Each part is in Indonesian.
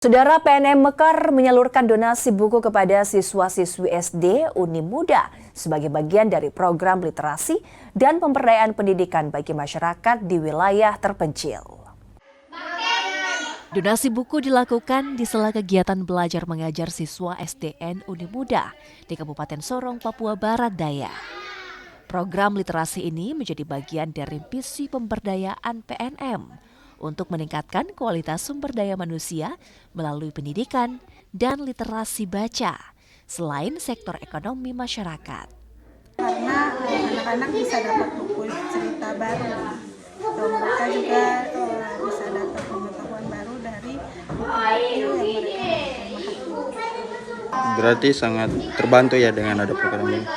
Saudara PNM Mekar menyalurkan donasi buku kepada siswa-siswi SD Uni Muda sebagai bagian dari program literasi dan pemberdayaan pendidikan bagi masyarakat di wilayah terpencil. Donasi buku dilakukan di sela kegiatan belajar mengajar siswa SDN Uni Muda di Kabupaten Sorong, Papua Barat Daya. Program literasi ini menjadi bagian dari misi pemberdayaan PNM untuk meningkatkan kualitas sumber daya manusia melalui pendidikan dan literasi baca, selain sektor ekonomi masyarakat. Karena anak-anak bisa dapat buku cerita baru, mereka juga bisa dapat pengetahuan baru dari buku yang mereka. Berarti sangat terbantu ya dengan ada program ini.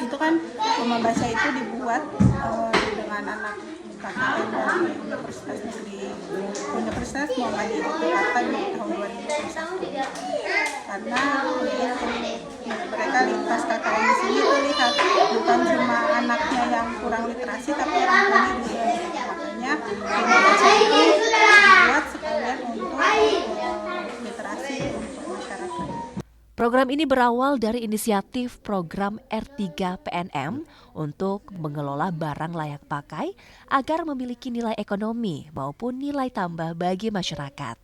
Itu kan rumah baca itu dibuat dengan anak KKN dari Universitas Muhammadiyah Yogyakarta di tahun 2021. Karena mereka pas KKN di sini tuh lihat bukan cuma anaknya yang kurang literasi, tapi orang tuanya juga. Makanya rumah baca itu dibuat sekalian untuk literasi untuk masyarakat. Program ini berawal dari inisiatif program R3 PNM untuk mengelola barang layak pakai agar memiliki nilai ekonomi maupun nilai tambah bagi masyarakat.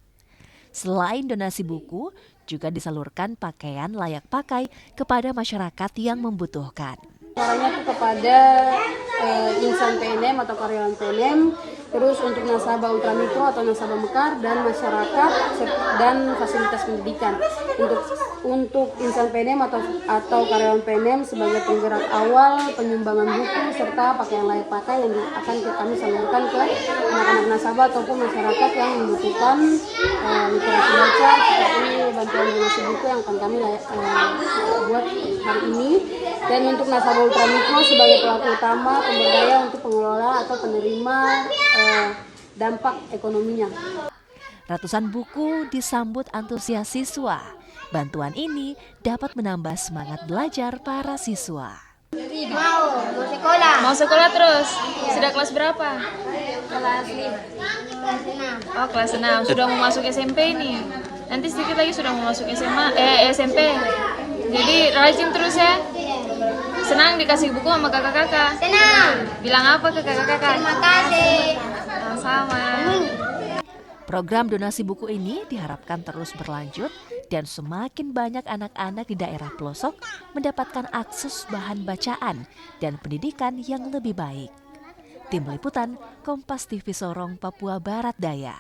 Selain donasi buku, juga disalurkan pakaian layak pakai kepada masyarakat yang membutuhkan. Caranya itu kepada insan PNM atau karyawan PNM, terus untuk nasabah ultramikro atau nasabah mekar dan masyarakat dan fasilitas pendidikan. Untuk insan PNM atau karyawan PNM sebagai penggerak awal penyumbangan buku serta pakaian layak pakai yang akan kami salurkan ke anak-anak nasabah ataupun masyarakat yang membutuhkan literasi baca seperti bantuan donasi buku yang akan kami buat hari ini. Dan untuk nasabah ultramikro sebagai pelaku utama pemberdaya untuk pengelola atau penerima dampak ekonominya. Ratusan buku disambut antusias siswa. Bantuan ini dapat menambah semangat belajar para siswa. Mau sekolah. Mau sekolah terus? Sudah kelas berapa? Kelas 6. Oh, kelas 6. Sudah mau masuk SMP ini. Nanti sedikit lagi sudah mau masuk SMP. Jadi rajin terus ya. Senang dikasih buku sama kakak-kakak? Senang. Bilang apa ke kakak-kakak? Terima kasih. Sama-sama. Program donasi buku ini diharapkan terus berlanjut dan semakin banyak anak-anak di daerah pelosok mendapatkan akses bahan bacaan dan pendidikan yang lebih baik. Tim Liputan Kompas TV Sorong, Papua Barat Daya.